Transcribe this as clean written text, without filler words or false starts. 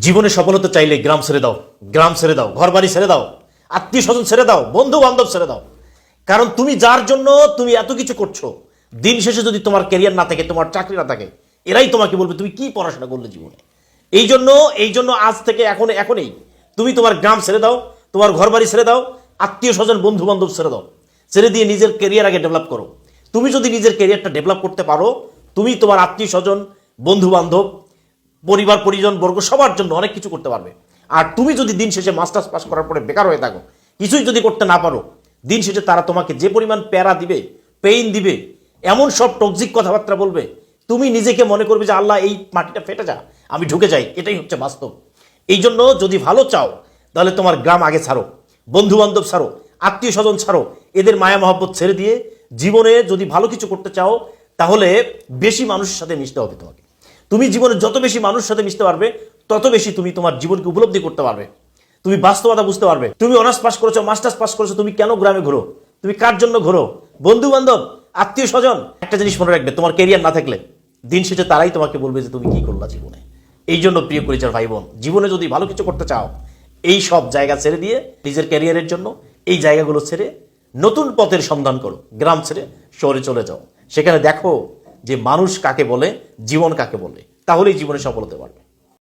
জীবনে সফল হতে চাইলে গ্রাম ছেড়ে দাও, গ্রাম ছেড়ে দাও, ঘর বাড়ি ছেড়ে দাও, আত্মীয় স্বজন ছেড়ে দাও, বন্ধু বান্ধব ছেড়ে দাও। কারণ তুমি যার জন্য তুমি এত কিছু করছো, দিন শেষে যদি তোমার ক্যারিয়ার না থাকে, তোমার চাকরি না থাকে, এরাই তোমাকে বলবে তুমি কি পড়াশোনা করলে জীবনে। এই জন্য আজ থেকে এখনই তুমি তোমার গ্রাম ছেড়ে দাও, তোমার ঘর বাড়ি ছেড়ে দাও, আত্মীয় স্বজন বন্ধু বান্ধব ছেড়ে দাও, ছেড়ে দিয়ে নিজের ক্যারিয়ার আগে ডেভেলপ করো। তুমি যদি নিজের ক্যারিয়ারটা ডেভেলপ করতে পারো, তুমি তোমার আত্মীয় স্বজন বন্ধু বান্ধব পরিবার পরিজন বর্গ সবার জন্য অনেক কিছু করতে পারবে। আর তুমি যদি দিন শেষে মাস্টার্স পাস করার পরে বেকার হয়ে থাকো, কিছুই যদি করতে না পারো, দিন শেষে তারা তোমাকে যে পরিমাণ প্যারা দিবে, পেইন দিবে, এমন সব টক্সিক কথাবার্তা বলবে, তুমি নিজেকে মনে করবে যে আল্লাহ এই মাটিটা ফেটে যা, আমি ঢুকে যাই। এটাই হচ্ছে বাস্তব। এই জন্য যদি ভালো চাও, তাহলে তোমার গ্রাম আগে ছাড়ো, বন্ধু বান্ধব ছাড়ো, আত্মীয় স্বজন ছাড়ো, এদের মায়া মহব্বত ছেড়ে দিয়ে জীবনে যদি ভালো কিছু করতে চাও, তাহলে বেশি মানুষের সাথে মিশতে হবে তোমাকে। তুমি জীবনে যত বেশি মানুষের সাথে মিশতে পারবে, তত বেশি তুমি তোমার জীবনকে উপলব্ধি করতে পারবে, তুমি বাস্তবতা বুঝতে পারবে। তুমি অনার্স পাস করেছো, মাস্টার্স পাস করেছো, তুমি কেন গ্রামে ঘুরো, তুমি কার জন্য ঘুরো, বন্ধু বান্ধব, আত্মীয় স্বজন। একটা জিনিস মনে রাখবে, তোমার ক্যারিয়ার না থাকলে দিন শেষে তারাই তোমাকে বলবে যে তুমি কি করলা জীবনে। এই জন্য প্রিয় পরিচয় ভাই বোন, জীবনে যদি ভালো কিছু করতে চাও, এই সব জায়গা ছেড়ে দিয়ে নিজের ক্যারিয়ারের জন্য এই জায়গাগুলো ছেড়ে নতুন পথের সন্ধান করো। গ্রাম ছেড়ে শহরে চলে যাও, সেখানে দেখো যে মানুষ কাকে বলে, জীবন কাকে বলে, তাহলেই জীবনে সফল হতে পারবে।